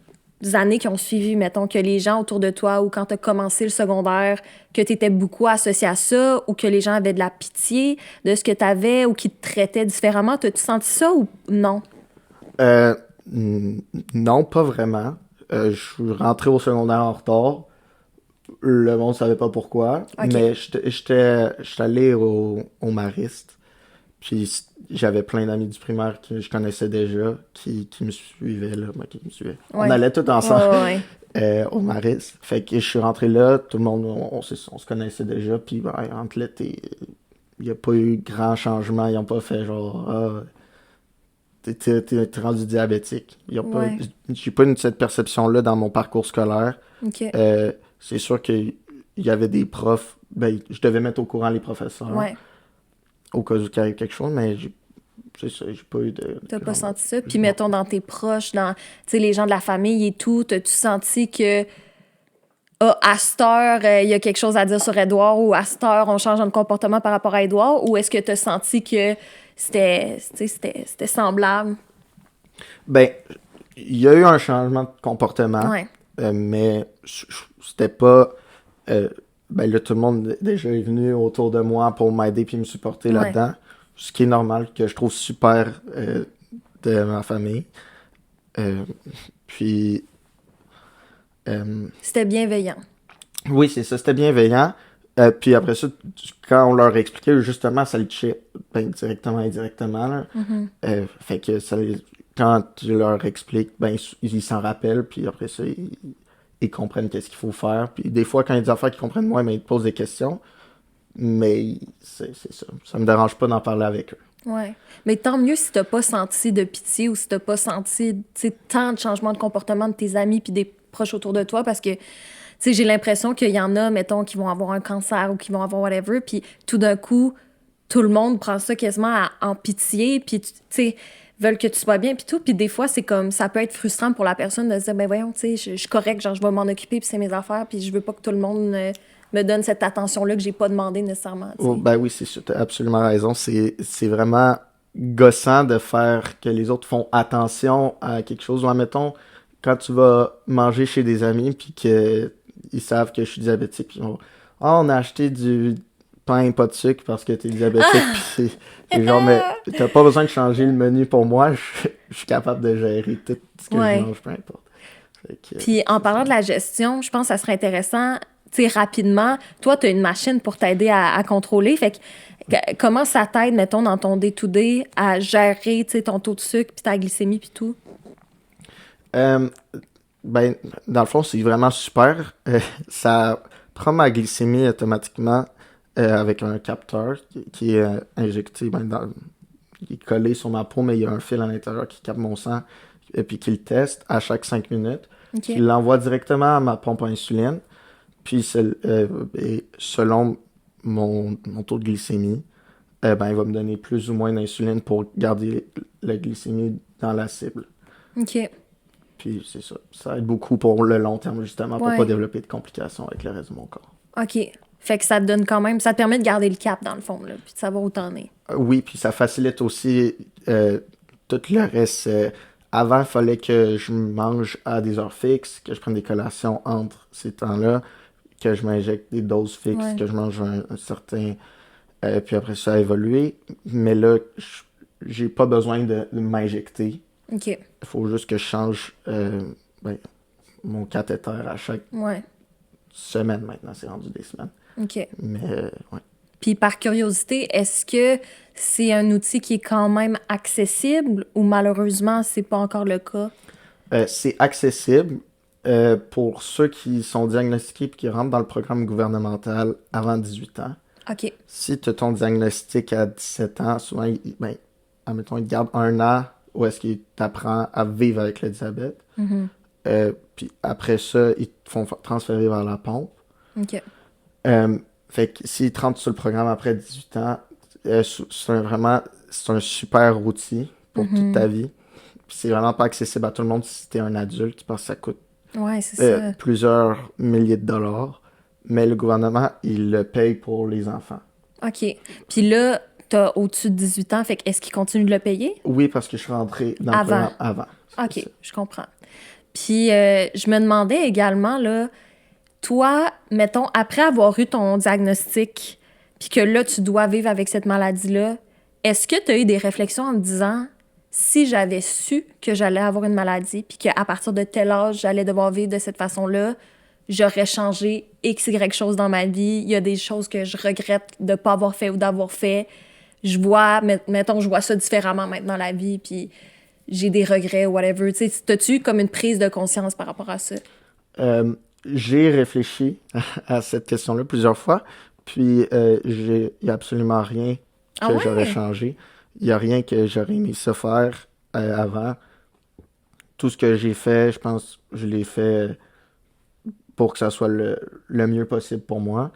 années qui ont suivi, mettons, que les gens autour de toi ou quand tu as commencé le secondaire, que tu étais beaucoup associé à ça ou que les gens avaient de la pitié de ce que tu avais ou qui te traitaient différemment, as-tu senti ça ou non? Non, pas vraiment. Je suis rentré au secondaire en retard. Le monde savait pas pourquoi. Ok. Mais j'étais allé au Mariste. Puis j'avais plein d'amis du primaire que je connaissais déjà qui me suivaient, là. Ben, qui me suivaient. Ouais. On allait tous ensemble Ouais, ouais. au Mariste. Fait que je suis rentré là, tout le monde, on se connaissait déjà. Puis ben, entre l'été, il n'y a pas eu grand changement. Ils n'ont pas fait genre, ah, t'es rendu diabétique. Ouais. J'ai pas eu cette perception-là dans mon parcours scolaire. OK. C'est sûr qu'il y avait des profs, ben, je devais mettre au courant les professeurs Ouais. au cas où il arrive quelque chose, mais c'est ça, j'ai pas eu T'as pas senti ça? Puis mettons dans tes proches, dans tu sais, les gens de la famille et tout, t'as-tu senti que à cette heure, il y a quelque chose à dire sur Édouard ou à cette heure, on change notre comportement par rapport à Édouard? Ou est-ce que t'as senti que c'était semblable? Ben, il y a eu un changement de comportement, Ouais. mais c'était pas... ben là, tout le monde déjà est venu autour de moi pour m'aider puis me supporter Ouais. là-dedans, ce qui est normal, que je trouve super de ma famille. Puis... C'était bienveillant. oui, c'est ça, c'était bienveillant. Puis après ça, quand on leur expliquait, justement, ça les touchait ben, directement et indirectement. Là. Fait que quand tu leur expliques, ben, ils s'en rappellent, puis après ça, ils comprennent qu'est-ce qu'il faut faire. Puis des fois, quand il y a des affaires qu'ils comprennent moins, ben, ils te posent des questions. Mais c'est ça. Ça me dérange pas d'en parler avec eux. Ouais. Mais tant mieux si t'as pas senti de pitié ou si t'as pas senti, tu sais, tant de changements de comportement de tes amis puis des proches autour de toi parce que, tu sais, j'ai l'impression qu'il y en a, mettons, qui vont avoir un cancer ou qui vont avoir whatever, puis tout d'un coup, tout le monde prend ça quasiment en pitié, puis, tu sais, veulent que tu sois bien, puis tout. Puis des fois, c'est comme, ça peut être frustrant pour la personne de se dire, ben voyons, tu sais, je suis correct, genre, je vais m'en occuper, puis c'est mes affaires, puis je veux pas que tout le monde me donne cette attention-là que j'ai pas demandé nécessairement, tu sais. Oh, ben oui, c'est sûr, t'as absolument raison. C'est vraiment gossant de faire que les autres font attention à quelque chose. Ou admettons, quand tu vas manger chez des amis puis que ils savent que je suis diabétique, puis ils vont, ah, on a acheté du pain et pas de sucre parce que t'es diabétique, puis c'est genre, mais t'as pas besoin de changer le menu pour moi, je suis capable de gérer tout ce que Ouais. je mange, peu importe. Fait que, Puis en parlant de la gestion, je pense que ça serait intéressant, tu sais, rapidement, toi, tu as une machine pour t'aider à contrôler. Fait que comment ça t'aide, mettons, dans ton day-to-day à gérer, tu sais, ton taux de sucre, puis ta glycémie, puis tout? Euh, ben, dans le fond, c'est vraiment super. Ça prend ma glycémie automatiquement avec un capteur qui est injecté, ben, il est collé sur ma peau, mais il y a un fil à l'intérieur qui capte mon sang et puis qui le teste à chaque 5 minutes. OK. Il l'envoie directement à ma pompe à insuline. Puis et selon mon taux de glycémie, ben, il va me donner plus ou moins d'insuline pour garder la glycémie dans la cible. OK. Puis c'est ça. Ça aide beaucoup pour le long terme, justement, pour Ouais. pas développer de complications avec le reste de mon corps. OK. Fait que ça te donne quand même, ça te permet de garder le cap dans le fond, là, puis de savoir où t'en es. Oui, puis ça facilite aussi tout le reste. Avant, il fallait que je mange à des heures fixes, que je prenne des collations entre ces temps-là, que je m'injecte des doses fixes, Ouais. que je mange un certain... puis après ça a évolué. Mais là, j'ai pas besoin de m'injecter. OK. Il faut juste que je change ben, mon cathéter à chaque Ouais. semaine maintenant. C'est rendu des semaines. OK. Mais ouais. Puis par curiosité, est-ce que c'est un outil qui est quand même accessible ou malheureusement, c'est pas encore le cas? C'est accessible pour ceux qui sont diagnostiqués et qui rentrent dans le programme gouvernemental avant 18 ans. OK. Si tu as ton diagnostic à 17 ans, souvent, ben, admettons, ils te gardent un an où est-ce qu'ils t'apprennent à vivre avec le diabète. Mhm. Puis après ça, ils te font transférer vers la pompe. OK. Fait que s'ils te rentrent sur le programme après 18 ans, c'est un super outil pour toute ta vie. Puis c'est vraiment pas accessible à tout le monde si t'es un adulte parce que ça coûte Ouais, c'est ça. plusieurs milliers de dollars. Mais le gouvernement, il le paye pour les enfants. OK. Puis là, t'as au-dessus de 18 ans, fait que est-ce qu'ils continuent de le payer? Oui, parce que je suis rentré dans le Avant. programme avant. C'est OK, ça. je comprends. Puis je me demandais également, là, toi, mettons, après avoir eu ton diagnostic, puis que là, tu dois vivre avec cette maladie-là, est-ce que tu as eu des réflexions en te disant, si j'avais su que j'allais avoir une maladie, puis qu'à partir de tel âge, j'allais devoir vivre de cette façon-là, j'aurais changé X, Y choses dans ma vie. Il y a des choses que je regrette de ne pas avoir fait ou d'avoir fait. Je vois, mettons, je vois ça différemment maintenant la vie, puis j'ai des regrets ou whatever. Tu sais, t'as-tu eu comme une prise de conscience par rapport à ça? J'ai réfléchi à cette question-là plusieurs fois, puis il n'y a absolument rien que Ah ouais? j'aurais changé. Il n'y a rien que j'aurais aimé ça faire avant. Tout ce que j'ai fait, je pense, je l'ai fait pour que ça soit le mieux possible pour moi.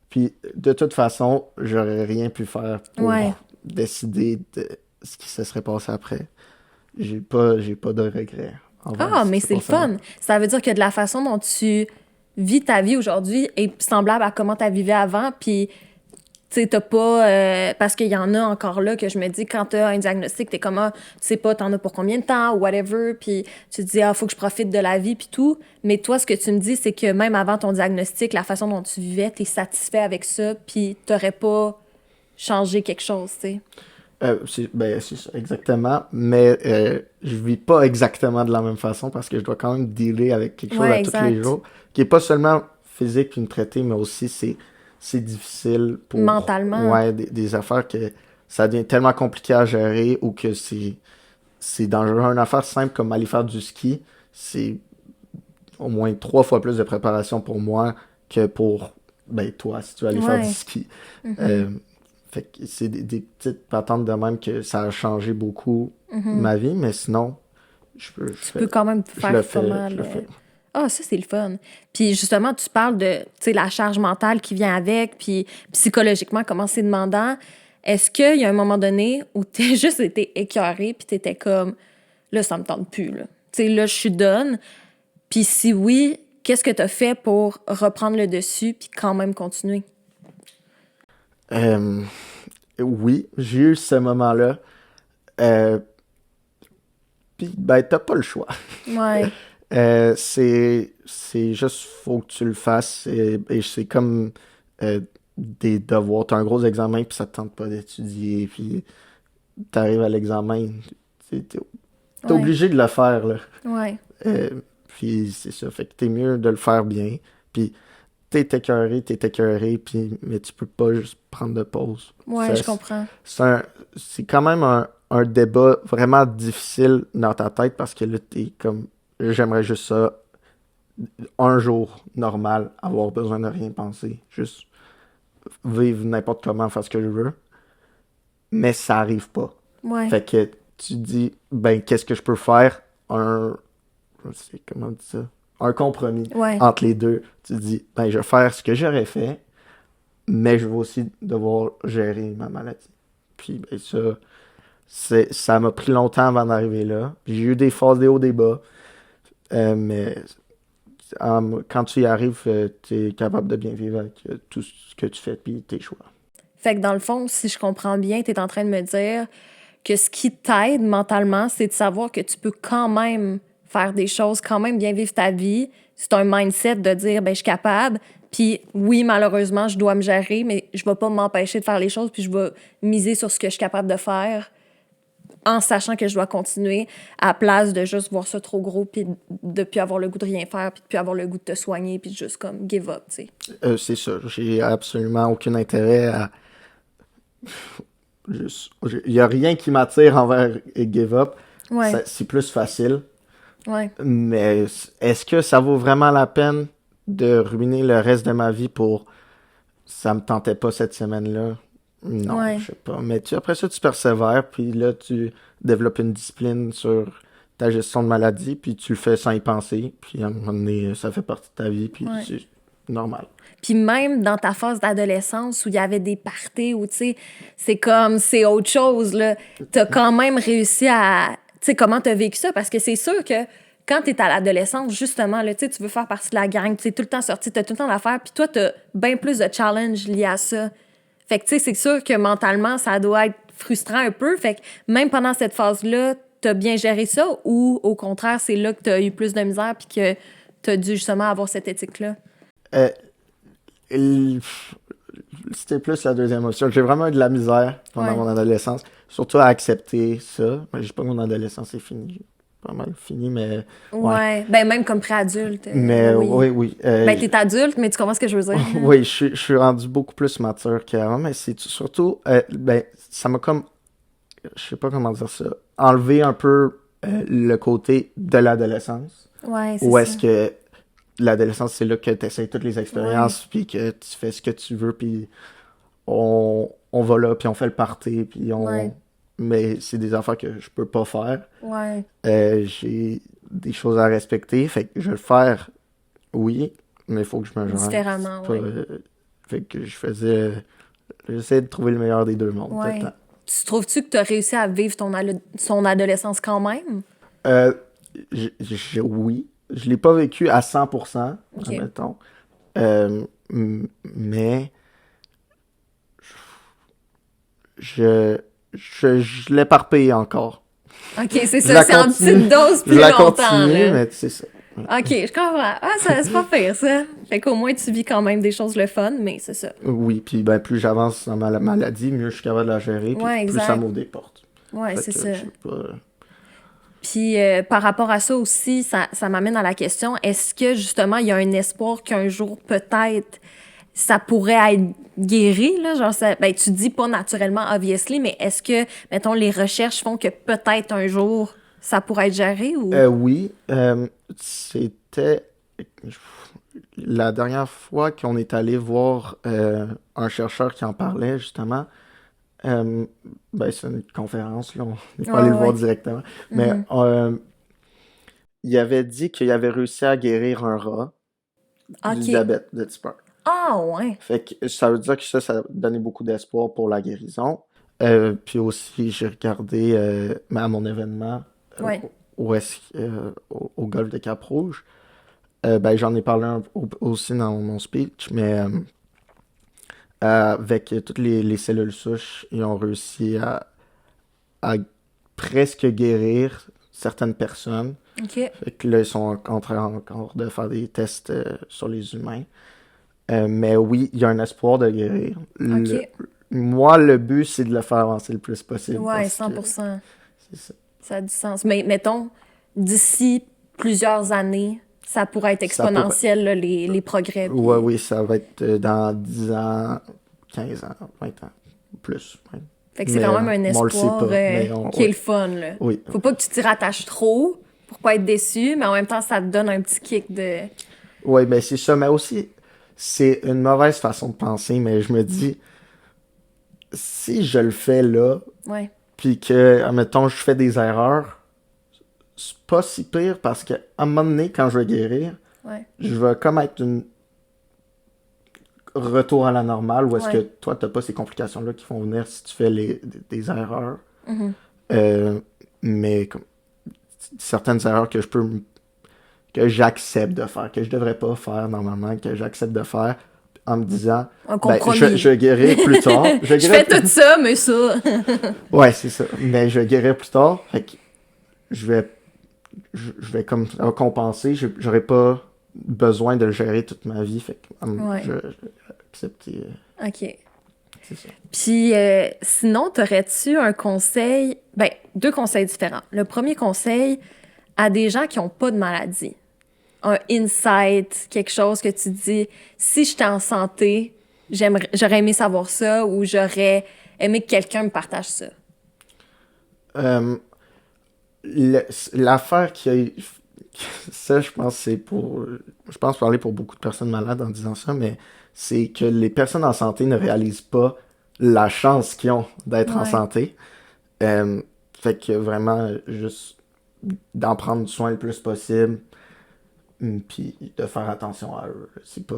Puis, de toute façon, j'aurais rien pu faire pour Ouais. décider de ce qui se serait passé après. J'ai pas de regrets envers Ah, ce mais qui s'est c'est le passé avant. fun. Ça veut dire que de la façon dont tu vis ta vie aujourd'hui est semblable à comment tu la vivais avant, puis tu sais, t'as pas... parce qu'il y en a encore là que je me dis, quand t'as un diagnostic, t'es comme, ah, tu sais pas, t'en as pour combien de temps, ou whatever, puis tu te dis, ah, faut que je profite de la vie, puis tout. Mais toi, ce que tu me dis, c'est que même avant ton diagnostic, la façon dont tu vivais, t'es satisfait avec ça, puis t'aurais pas changé quelque chose, tu sais. C'est ça, exactement. Mais je vis pas exactement de la même façon parce que je dois quand même dealer avec quelque chose Ouais, à tous les exact. jours, qui est pas seulement physique puis me traiter, mais aussi c'est difficile pour Mentalement. ouais, des affaires que ça devient tellement compliqué à gérer ou que c'est dangereux. Une affaire simple comme aller faire du ski, c'est au moins 3 fois plus de préparation pour moi que pour ben, toi si tu veux aller faire du Ouais. ski. Fait que c'est des petites patentes de même que ça a changé beaucoup ma vie, mais sinon, Tu peux quand même je faire le pas fais, mal. je le fais. Ah, ça, c'est le fun. Puis justement, tu parles de, tu sais, la charge mentale qui vient avec, puis psychologiquement, comment c'est demandant. Est-ce qu'il y a un moment donné où t'as juste été écœuré, puis t'étais comme, là, ça me tente plus, là. Tu sais, là, je suis done. Puis si oui, qu'est-ce que t'as fait pour reprendre le dessus, puis quand même continuer? Euh, oui, j'ai eu ce moment-là. Euh, Puis, ben, t'as pas le choix. Ouais, C'est juste, faut que tu le fasses. Et c'est comme des devoirs. T'as un gros examen, puis ça te tente pas d'étudier. Puis, t'arrives à l'examen. T'es ouais, obligé de le faire, là. ouais, Euh, Puis c'est ça, fait que t'es mieux de le faire bien. Puis t'es écœuré, puis, mais tu peux pas juste prendre de pause. ouais, je comprends. C'est quand même un débat vraiment difficile dans ta tête parce que là, t'es comme, j'aimerais juste ça, un jour normal, avoir besoin de rien penser, juste vivre n'importe comment, faire ce que je veux. Mais ça arrive pas. Ouais, Fait que tu dis, ben, qu'est-ce que je peux faire? Je sais comment on dit ça, un compromis ouais, entre les deux. Tu te dis, ben, je vais faire ce que j'aurais fait, mais je vais aussi devoir gérer ma maladie. Puis, ben, ça m'a pris longtemps avant d'arriver là. J'ai eu des phases, des hauts, des bas, mais quand tu y arrives, tu es capable de bien vivre avec tout ce que tu fais puis tes choix. Fait que dans le fond, si je comprends bien, tu es en train de me dire que ce qui t'aide mentalement, c'est de savoir que tu peux quand même faire des choses, quand même bien vivre ta vie. C'est un mindset de dire, ben je suis capable. Puis oui, malheureusement, je dois me gérer, mais je vais pas m'empêcher de faire les choses, puis je vais miser sur ce que je suis capable de faire en sachant que je dois continuer à la place de juste voir ça trop gros, puis de plus avoir le goût de rien faire, puis de plus avoir le goût de te soigner, puis de juste comme give up, tu sais. C'est ça. J'ai absolument aucun intérêt à... Il y a rien qui m'attire envers give up. Ouais, C'est plus facile. ouais. Mais est-ce que ça vaut vraiment la peine de ruiner le reste de ma vie pour... Ça me tentait pas cette semaine-là? Non, Ouais. je sais pas. Mais après ça, tu persévères, puis là, tu développes une discipline sur ta gestion de maladie, puis tu le fais sans y penser, puis à un moment donné, ça fait partie de ta vie, puis Ouais. c'est normal. Puis même dans ta phase d'adolescence où il y avait des parties, où, tu sais, c'est comme, c'est autre chose, là. T'as quand même réussi à... Tu sais, comment t'as vécu ça? Parce que c'est sûr que quand t'es à l'adolescence, justement, là, tu sais, tu veux faire partie de la gang, tu es tout le temps sorti, t'as tout le temps d'affaires, puis toi, t'as bien plus de challenges liés à ça. Fait que, tu sais, c'est sûr que mentalement, ça doit être frustrant un peu. Fait que même pendant cette phase-là, t'as bien géré ça, ou au contraire, c'est là que t'as eu plus de misère, puis que t'as dû justement avoir cette éthique-là? Euh, il- C'était plus la deuxième option. J'ai vraiment eu de la misère pendant Ouais. mon adolescence, surtout à accepter ça. Je dis pas que mon adolescence est finie, pas mal fini, mais ouais. Ouais, ben même comme pré-adulte. Mais Oui. oui. Ben t'es adulte, mais tu comprends ce que je veux dire. Oui, je suis rendu beaucoup plus mature qu'avant, mais c'est surtout, ben, ça m'a comme, je sais pas comment dire ça, enlevé un peu le côté de l'adolescence. Ouais, c'est Ou est-ce ça. que l'adolescence, c'est là que tu essaies toutes les expériences, puis que tu fais ce que tu veux, puis on va là, puis on fait le party, puis on... Ouais. Mais c'est des affaires que je peux pas faire. Ouais. J'ai des choses à respecter, fait que je vais le faire, oui, mais il faut que je me gère. Différemment, C'est pas, ouais. fait que j'essaie de trouver le meilleur des deux mondes tout Ouais. le temps. Tu trouves-tu que t'as réussi à vivre son adolescence quand même? Euh, oui, je l'ai pas vécu à 100%, OK. admettons. Mais je, je l'éparpille encore. OK, c'est Je ça. la C'est en continue. petite dose Je plus la longtemps, continue, là. mais c'est ça. OK, je comprends. Ah, ça, c'est pas pire, ça. Fait qu'au moins, tu vis quand même des choses le fun, mais c'est ça. Oui, puis ben, plus j'avance dans ma maladie, mieux je suis capable de la gérer, puis Ouais, plus ça exact. m'ouvre des portes. Ouais, Fait c'est que ça. je sais pas. Puis par rapport à ça aussi, ça m'amène à la question, est-ce que justement il y a un espoir qu'un jour peut-être ça pourrait être guéri, là? Genre, ça, ben, tu dis pas naturellement, obviously, mais est-ce que, mettons, les recherches font que peut-être un jour ça pourrait être géré ou... Oui, c'était la dernière fois qu'on est allé voir un chercheur qui en parlait, justement. Ben, c'est une conférence, là, on n'est pas Ouais, allé le voir ouais. directement. Mais Mhm. il avait dit qu'il avait réussi à guérir un rat du OK. diabète de type 1. Ah, ouais. Fait que ça veut dire que ça donnait beaucoup d'espoir pour la guérison. Puis aussi, j'ai regardé à mon événement Ouais. au golfe de Cap-Rouge. Ben, j'en ai parlé aussi dans mon speech, mais avec toutes les cellules souches, ils ont réussi à presque guérir certaines personnes. OK. Fait que là, ils sont en train encore de faire des tests sur les humains. Mais oui, il y a un espoir de guérir. OK. Moi, le but, c'est de le faire avancer le plus possible. Ouais, Parce que 100%. c'est ça. Ça a du sens. Mais mettons, d'ici plusieurs années, ça pourrait être Ça pourrait. exponentiel, là, les progrès. Puis... Ouais, oui, ça va être dans 10 ans, 15 ans, 20 ans, plus. Ouais. Fait que c'est Mais quand même un on le sait espoir pas. Mais qui est ouais. le fun, là. Oui. Faut pas que tu t'y rattaches trop pour pas être déçu, mais en même temps, ça te donne un petit kick de... Oui, ben c'est ça. Mais aussi, c'est une mauvaise façon de penser, mais je me dis, si je le fais là, Ouais, puis que, admettons, je fais des erreurs, c'est pas si pire parce qu'à un moment donné, quand je vais guérir, ouais, je vais comme être une retour à la normale où est-ce que ouais. toi, t'as pas ces complications-là qui vont venir si tu fais des erreurs. Mhm. Euh, mais comme, certaines erreurs que que j'accepte de faire, que je devrais pas faire normalement, que j'accepte de faire en me disant, Un compromis. je guérirai plus tard. Je fais tout ça, mais ça... Ouais, c'est ça. Mais je guérirai plus tard. Fait que je vais comme compenser. J'aurais pas besoin de le gérer toute ma vie. Fait que je vais accepter. OK. C'est ça. Puis, sinon, t'aurais-tu un conseil... Ben, 2 conseils différents. Le premier conseil, à des gens qui n'ont pas de maladie. Un insight, quelque chose que tu dis, si j'étais en santé, j'aurais aimé savoir ça ou j'aurais aimé que quelqu'un me partage ça. L'affaire qui a... Ça, je pense, c'est pour... Je pense parler pour beaucoup de personnes malades en disant ça, mais c'est que les personnes en santé ne réalisent pas la chance qu'ils ont d'être en santé. Fait que vraiment, juste d'en prendre soin le plus possible, puis de faire attention à eux. C'est pas...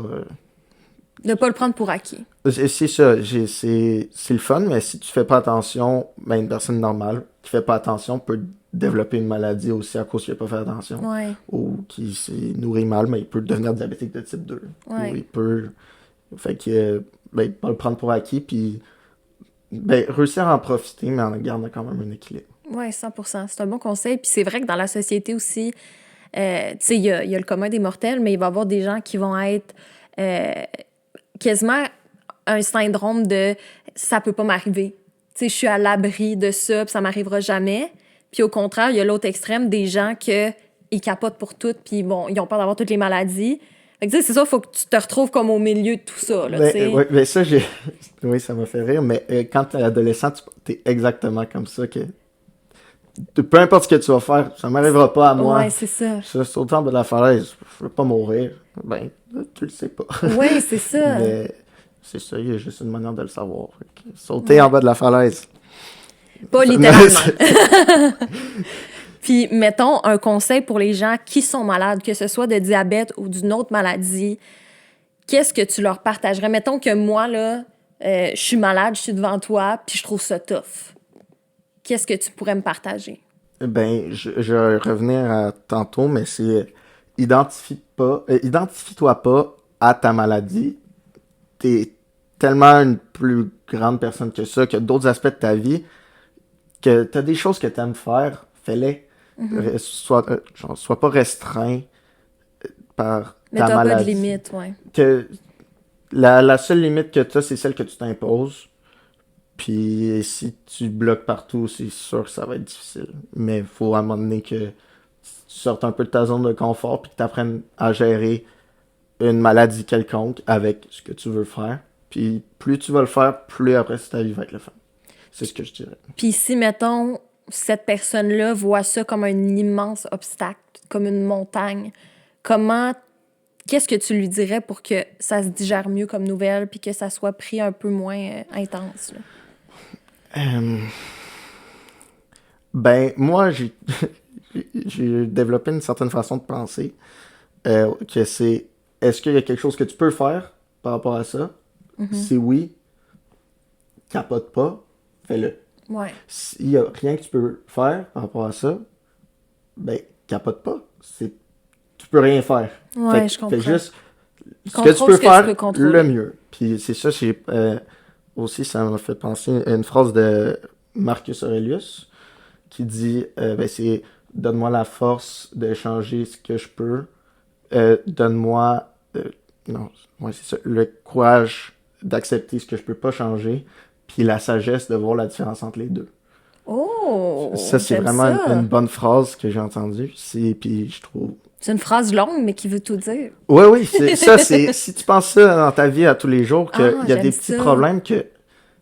De pas le prendre pour acquis. C'est ça, c'est le fun, mais si tu fais pas attention, ben une personne normale qui fait pas attention peut développer une maladie aussi à cause qu'il a pas fait attention. Ouais. Ou qui s'est nourri mal, mais il peut devenir diabétique de type 2. Ouais. Ou il peut... Fait que, ben, pas le prendre pour acquis, puis ben, réussir à en profiter, mais en gardant quand même un équilibre. Oui, 100%. C'est un bon conseil. Puis c'est vrai que dans la société aussi, tu sais, il y a le commun des mortels, mais il va y avoir des gens qui vont être quasiment un syndrome de « ça peut pas m'arriver ». Tu sais, je suis à l'abri de ça, puis ça m'arrivera jamais. Puis au contraire, il y a l'autre extrême des gens ils capotent pour tout, puis bon, ils ont peur d'avoir toutes les maladies. Fait que tu sais, c'est ça, il faut que tu te retrouves comme au milieu de tout ça, là, tu sais. Ouais, ça, oui, ça m'a fait rire, mais quand t'es adolescent, t'es exactement comme ça, que peu importe ce que tu vas faire, ça m'arrivera pas à moi. Ouais, c'est ça. Je saute en bas de la falaise, je veux pas mourir. Ben, tu le sais pas. Ouais, c'est ça. Mais c'est ça, il y a juste une manière de le savoir. Sauter en bas de la falaise. Pas littéralement. Puis, mettons, un conseil pour les gens qui sont malades, que ce soit de diabète ou d'une autre maladie, qu'est-ce que tu leur partagerais? Mettons que moi, là, je suis malade, je suis devant toi, puis je trouve ça tough. Qu'est-ce que tu pourrais me partager? Ben, je vais revenir à tantôt, mais c'est identifie-toi pas à ta maladie. T'es tellement une plus grande personne que ça, que d'autres aspects de ta vie, que t'as des choses que t'aimes faire, fais-les. Sois pas restreint par Mais ta t'as maladie. pas de limite, ouais. Que la seule limite que t'as, c'est celle que tu t'imposes. Puis si tu bloques partout, c'est sûr que ça va être difficile. Mais il faut à un moment donné que tu sortes un peu de ta zone de confort puis que tu apprennes à gérer une maladie quelconque avec ce que tu veux faire. Puis plus tu vas le faire, plus après ta vie va être le fun. C'est ce que je dirais. Puis si, mettons, cette personne-là voit ça comme un immense obstacle, comme une montagne, qu'est-ce que tu lui dirais pour que ça se digère mieux comme nouvelle puis que ça soit pris un peu moins intense, là? Ben, moi, j'ai développé une certaine façon de penser que c'est, est-ce qu'il y a quelque chose que tu peux faire par rapport à ça? Si oui, capote pas, fais-le. Ouais. S'il y a rien que tu peux faire par rapport à ça, ben, capote pas. Tu peux rien faire. Ouais, je comprends. Fais juste ce que tu peux faire, contrôler. le mieux. Puis c'est ça, aussi, ça m'a fait penser à une phrase de Marcus Aurelius qui dit c'est donne-moi la force de changer ce que je peux, donne-moi c'est ça, le courage d'accepter ce que je peux pas changer, puis la sagesse de voir la différence entre les deux. Oh! Ça, c'est vraiment une bonne phrase que j'ai entendue. Puis je trouve... C'est une phrase longue, mais qui veut tout dire. Oui, c'est si tu penses ça dans ta vie à tous les jours, qu'il y a des petits problèmes que,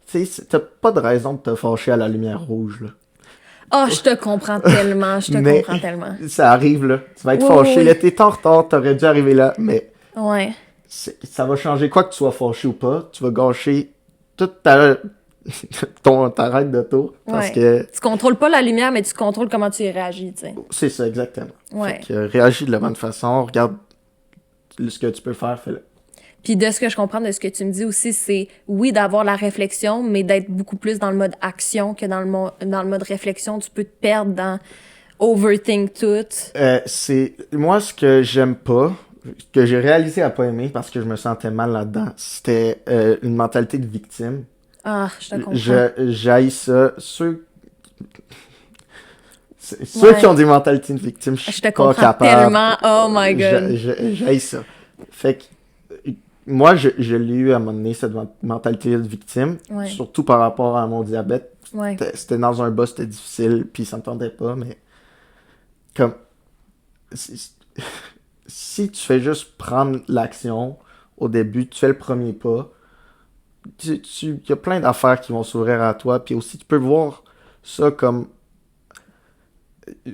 tu sais, t'as pas de raison de te fâcher à la lumière rouge, là. Ah, je te comprends tellement, comprends tellement. Ça arrive, là. Tu vas être fâché, là, t'es en retard, t'aurais dû arriver là, mais... Ouais. Ça va changer quoi que tu sois fâché ou pas, tu vas gâcher toute ta règle d'auto, parce que... Tu contrôles pas la lumière, mais tu contrôles comment tu y réagis, tu sais. C'est ça, exactement. Ouais. Fait que réagis de la bonne façon, regarde ce que tu peux faire, fais-le. Puis de ce que je comprends de ce que tu me dis aussi, c'est oui d'avoir la réflexion, mais d'être beaucoup plus dans le mode action que dans le mode réflexion. Tu peux te perdre dans overthink tout. C'est moi ce que j'aime pas, que j'ai réalisé à pas aimer parce que je me sentais mal là-dedans, c'était une mentalité de victime. Ah, je te comprends. J'haïs ça. Ceux Ouais. qui ont des mentalités de victime, je Je suis te pas comprends capable. tellement. Oh my god. J'haïs ça. Fait que moi, je l'ai eu à un moment donné, cette mentalité de victime, Ouais. surtout par rapport à mon diabète. Ouais. C'était dans un bas, c'était difficile, puis ça me tentait pas, mais comme si, si tu fais juste prendre l'action au début, tu fais le premier pas, il y a plein d'affaires qui vont s'ouvrir à toi, puis aussi tu peux voir ça comme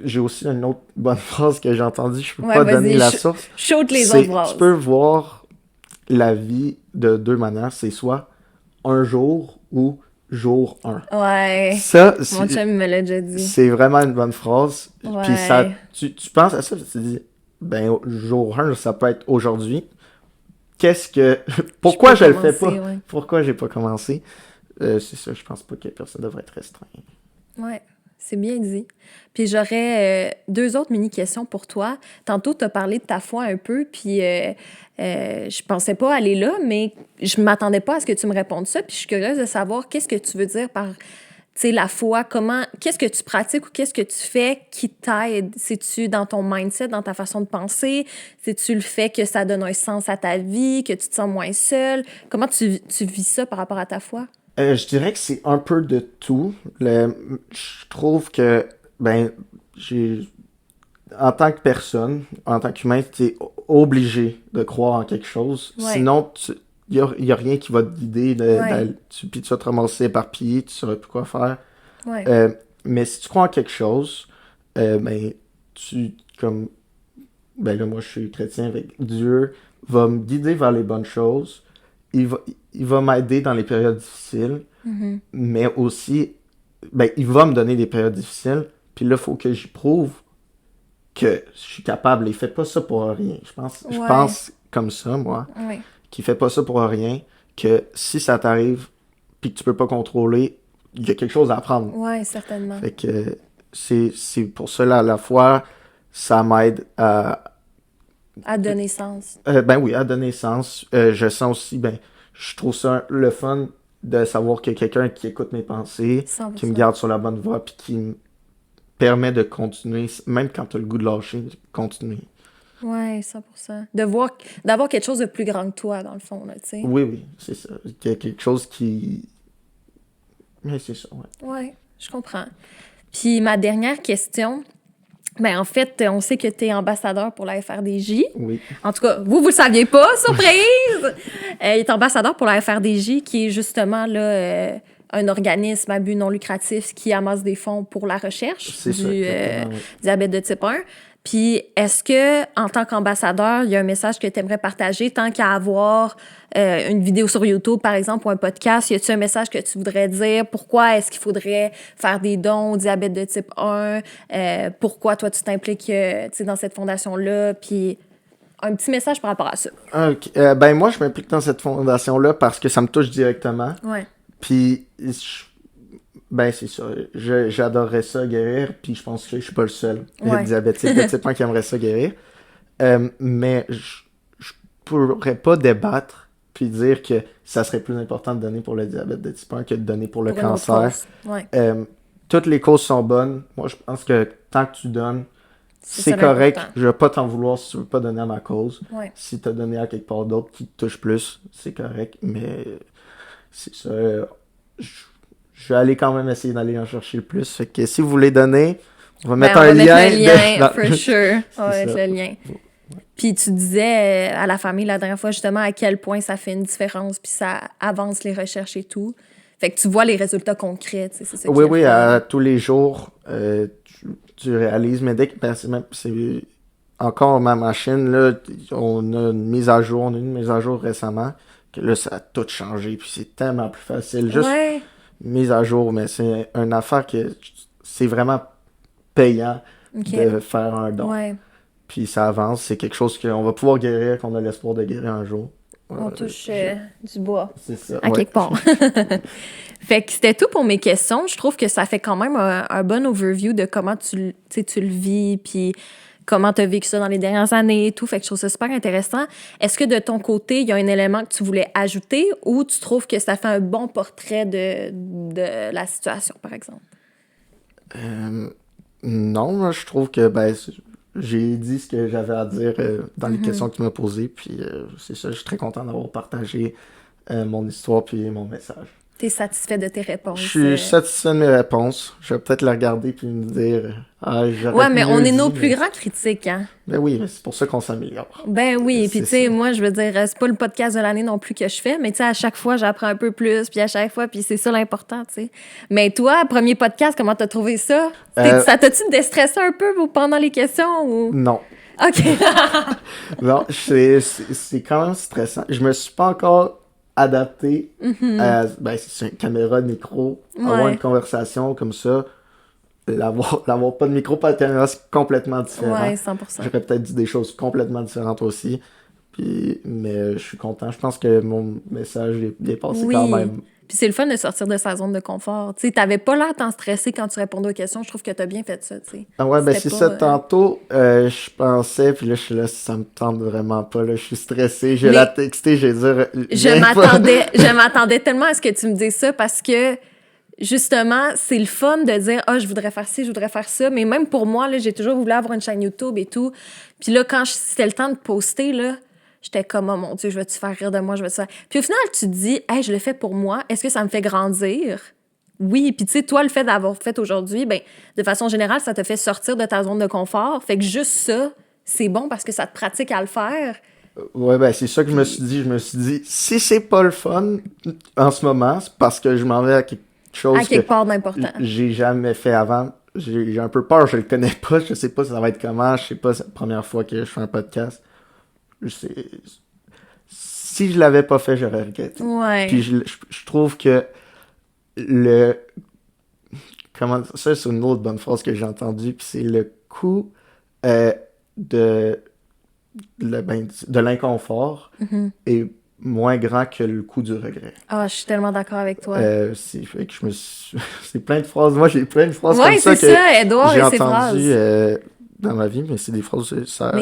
j'ai aussi une autre bonne phrase que j'ai entendue, je peux Ouais, pas donner vas-y, la source. shoot les autres Tu phrases. peux voir la vie de deux manières, c'est soit un jour ou jour 1. Ouais. Ça, Mon chum il me l'a déjà dit. c'est vraiment une bonne phrase. Puis ça, Ouais. tu penses à ça, tu te dis, ben, jour 1, ça peut être aujourd'hui. Qu'est-ce que. Pourquoi peux je le fais commencer, pas? ouais. Pourquoi j'ai pas commencé? C'est ça, je pense pas que personne devrait être restreint. Ouais, c'est bien dit. Puis j'aurais deux autres mini-questions pour toi. Tantôt, tu as parlé de ta foi un peu, puis je pensais pas aller là, mais je m'attendais pas à ce que tu me répondes ça. Puis je suis curieuse de savoir qu'est-ce que tu veux dire par, tu sais, la foi, qu'est-ce que tu pratiques ou qu'est-ce que tu fais qui t'aide? C'est-tu dans ton mindset, dans ta façon de penser? C'est-tu le fait que ça donne un sens à ta vie, que tu te sens moins seul? Comment tu vis ça par rapport à ta foi? Je dirais que c'est un peu de tout. Je trouve que, ben, j'ai, en tant que personne, en tant qu'humain, tu es obligé de croire en quelque chose. Ouais. Sinon, y a rien qui va te guider. Ouais. Puis tu vas te ramasser éparpillé, tu sauras plus quoi faire. Ouais. Mais si tu crois en quelque chose, ben, comme, ben là, moi, je suis chrétien avec Dieu, va me guider vers les bonnes choses. Il va m'aider dans les périodes difficiles, Mhm. mais aussi, ben, il va me donner des périodes difficiles, puis là, il faut que j'y prouve que je suis capable. Il fait pas ça pour rien. Je Ouais. pense comme ça, moi, Ouais. qu'il fait pas ça pour rien, que si ça t'arrive, puis que tu peux pas contrôler, il y a quelque chose à apprendre. Ouais, certainement. Fait que c'est pour cela, à la fois, ça m'aide À donner sens. ben oui, à donner sens. Je sens aussi, ben, je trouve ça le fun de savoir qu'il y a quelqu'un qui écoute mes pensées, 100%. qui me garde sur la bonne voie, puis qui me permet de continuer, même quand tu as le goût de lâcher, de continuer. Ouais, 100%. D'avoir quelque chose de plus grand que toi, dans le fond, là, tu sais. Oui, oui, c'est ça. Il y a quelque chose qui... Mais c'est ça, ouais. Ouais, je comprends. Puis ma dernière question, ben en fait, on sait que tu es ambassadeur pour la FRDJ. Oui. En tout cas, vous le saviez pas, surprise! Il est ambassadeur pour la FRDJ, qui est justement là, un organisme à but non lucratif qui amasse des fonds pour la recherche C'est ça, du exactement, oui. diabète de type 1. Puis, est-ce que, en tant qu'ambassadeur, il y a un message que tu aimerais partager tant qu'à avoir une vidéo sur YouTube, par exemple, ou un podcast? Y a-t-il un message que tu voudrais dire? Pourquoi est-ce qu'il faudrait faire des dons au diabète de type 1? Pourquoi, toi, tu t'impliques dans cette fondation-là? Puis, un petit message par rapport à ça. Ok. Ben moi, je m'implique dans cette fondation-là parce que ça me touche directement. Ouais. Puis, ben c'est ça. J'adorerais ça guérir, puis je pense que je suis pas le seul Ouais. diabétique de type 1 qui aimerait ça guérir. Mais je pourrais pas débattre puis dire que ça serait plus important de donner pour le diabète de type 1 que de donner pour le Pour une autre cancer. cause. Ouais. Toutes les causes sont bonnes. Moi, je pense que tant que tu donnes, c'est ça correct. l'important. Je vais pas t'en vouloir si tu veux pas donner à ma cause. Ouais. Si tu as donné à quelque part d'autre qui te touche plus, c'est correct. Mais c'est ça. Je vais aller quand même essayer d'aller en chercher le plus. Fait que si vous voulez donner, on va mettre on un va lien. mettre le lien, dans- for sure. On va C'est mettre ça. le lien. Puis tu disais à la famille la dernière fois justement à quel point ça fait une différence puis ça avance les recherches et tout. Fait que tu vois les résultats concrets, tu sais, c'est ça qui Oui, est oui, le fun. à tous les jours, tu réalises. Mais dès que c'est encore ma machine, là, on a une mise à jour, on a une mise à jour récemment, que là, ça a tout changé. Puis c'est tellement plus facile. Juste Ouais, mise à jour, mais c'est une affaire que c'est vraiment payant ok. de faire un don. Ouais, Puis ça avance, c'est quelque chose qu'on va pouvoir guérir, qu'on a l'espoir de guérir un jour. On touche du bois. C'est ça. À quelque part. Fait que c'était tout pour mes questions. Je trouve que ça fait quand même un bon overview de comment tu le vis, puis comment tu as vécu ça dans les dernières années et tout. Fait que je trouve ça super intéressant. Est-ce que de ton côté, il y a un élément que tu voulais ajouter ou tu trouves que ça fait un bon portrait de la situation, par exemple? Non, moi, je trouve que j'ai dit ce que j'avais à dire dans les questions que tu m'as posées. Puis c'est ça, je suis très content d'avoir partagé mon histoire puis mon message. T'es satisfait de tes réponses? Je suis satisfait de mes réponses. Je vais peut-être la regarder puis me dire... ouais, mais on est nos plus grands critiques, hein? Ben oui, mais c'est pour ça qu'on s'améliore. Ben oui, puis tu sais, moi, je veux dire, c'est pas le podcast de l'année non plus que je fais, mais tu sais, à chaque fois, j'apprends un peu plus, puis à chaque fois, puis c'est ça l'important, tu sais. Mais toi, premier podcast, comment t'as trouvé ça? Ça t'a-tu déstressé un peu pendant les questions ou... Non. OK. Non, c'est quand même stressant. Je me suis pas encore adapté à... c'est une caméra, de micro, avoir une conversation comme ça... L'avoir pas de micro, pas de caméra, c'est complètement différent. Ouais, 100%. J'aurais peut-être dit des choses complètement différentes aussi. Mais je suis content. Je pense que mon message est bien passé quand même. Puis c'est le fun de sortir de sa zone de confort. Tu sais, t'avais pas l'air tant stressé quand tu répondais aux questions. Je trouve que t'as bien fait ça, tu sais. Ah ouais, c'est ça. Tantôt, je pensais, puis là, je suis là, ça me tente vraiment pas. Là, je suis stressé. J'ai la texté, j'ai dit... Je m'attendais tellement à ce que tu me dises ça parce que... Justement, c'est le fun de dire « Ah, je voudrais faire ci, je voudrais faire ça. » Mais même pour moi, là, j'ai toujours voulu avoir une chaîne YouTube et tout. Puis là, quand c'était le temps de poster, là, j'étais comme « Oh mon Dieu, je vais-tu faire rire de moi? Je vais te faire... » Puis au final, tu te dis « Hey, je le fais pour moi. Est-ce que ça me fait grandir? » Oui. Puis tu sais, toi, le fait d'avoir fait aujourd'hui, de façon générale, ça te fait sortir de ta zone de confort. Fait que juste ça, c'est bon parce que ça te pratique à le faire. Ouais, c'est ça que je me suis dit. Je me suis dit, si c'est pas le fun en ce moment, c'est parce que je m'en vais à quelque part d'important. J'ai jamais fait avant. J'ai un peu peur, je le connais pas, je sais pas ça va être comment, je sais pas, c'est la première fois que je fais un podcast. Si je l'avais pas fait, j'aurais regretté. Ouais. Puis je trouve que ça, c'est une autre bonne phrase que j'ai entendue, puis c'est le coût de l'inconfort et moins grand que le coût du regret. Ah, je suis tellement d'accord avec toi. Fait que c'est plein de phrases. Moi, j'ai plein de phrases comme ça que Edouard j'ai entendues dans ma vie, mais c'est des phrases, ça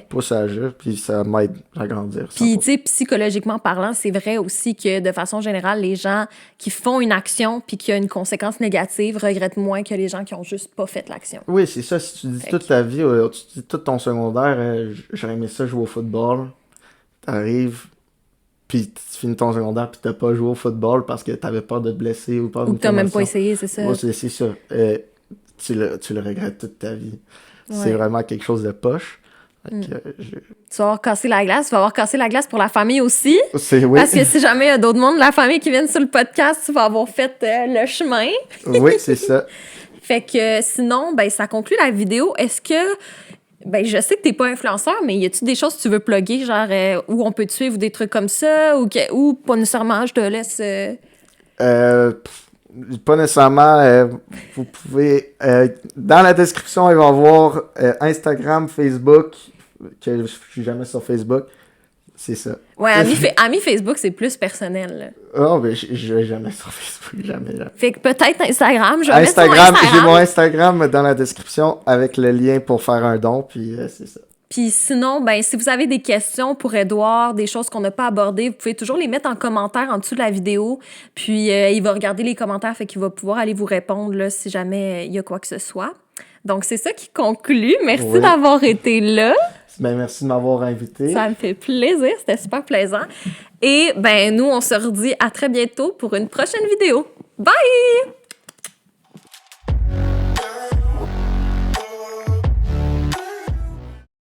pousse à agir, puis ça m'aide à grandir. Puis, tu sais, psychologiquement parlant, c'est vrai aussi que, de façon générale, les gens qui font une action puis qu'il y a une conséquence négative regrettent moins que les gens qui ont juste pas fait l'action. Oui, c'est ça. Si tu dis toute ta vie, tu dis tout ton secondaire, j'aurais aimé ça jouer au football, t'arrives... Puis tu finis ton secondaire puis t'as pas joué au football parce que t'avais peur de te blesser ou peur d'une Ou que t'as même pas essayé, c'est ça. Ouais, c'est ça. Tu le regrettes toute ta vie. Ouais. C'est vraiment quelque chose de poche. Tu vas avoir cassé la glace. Tu vas avoir cassé la glace pour la famille aussi. Oui. Parce que si jamais il y a d'autres membres de la famille qui viennent sur le podcast, tu vas avoir fait le chemin. Oui, c'est ça. Fait que sinon, ça conclut la vidéo. Est-ce que... je sais que t'es pas influenceur, mais y a-tu des choses que tu veux plugger, genre où on peut te suivre ou des trucs comme ça, ou pas nécessairement, je te laisse... Pas nécessairement. Vous pouvez... dans la description, il va y avoir Instagram, Facebook, que je suis jamais sur Facebook. C'est ça. Ouais, ami Facebook, c'est plus personnel. Oh, mais je vais jamais sur Facebook, jamais. Fait que peut-être Instagram, j'ai mon Instagram dans la description avec le lien pour faire un don, puis c'est ça. Puis sinon, si vous avez des questions pour Edouard, des choses qu'on n'a pas abordées, vous pouvez toujours les mettre en commentaire en dessous de la vidéo. Puis il va regarder les commentaires, fait qu'il va pouvoir aller vous répondre là, si jamais il y a quoi que ce soit. Donc c'est ça qui conclut. Merci d'avoir été là. Merci de m'avoir invité. Ça me fait plaisir, c'était super plaisant. Et nous, on se redit à très bientôt pour une prochaine vidéo. Bye!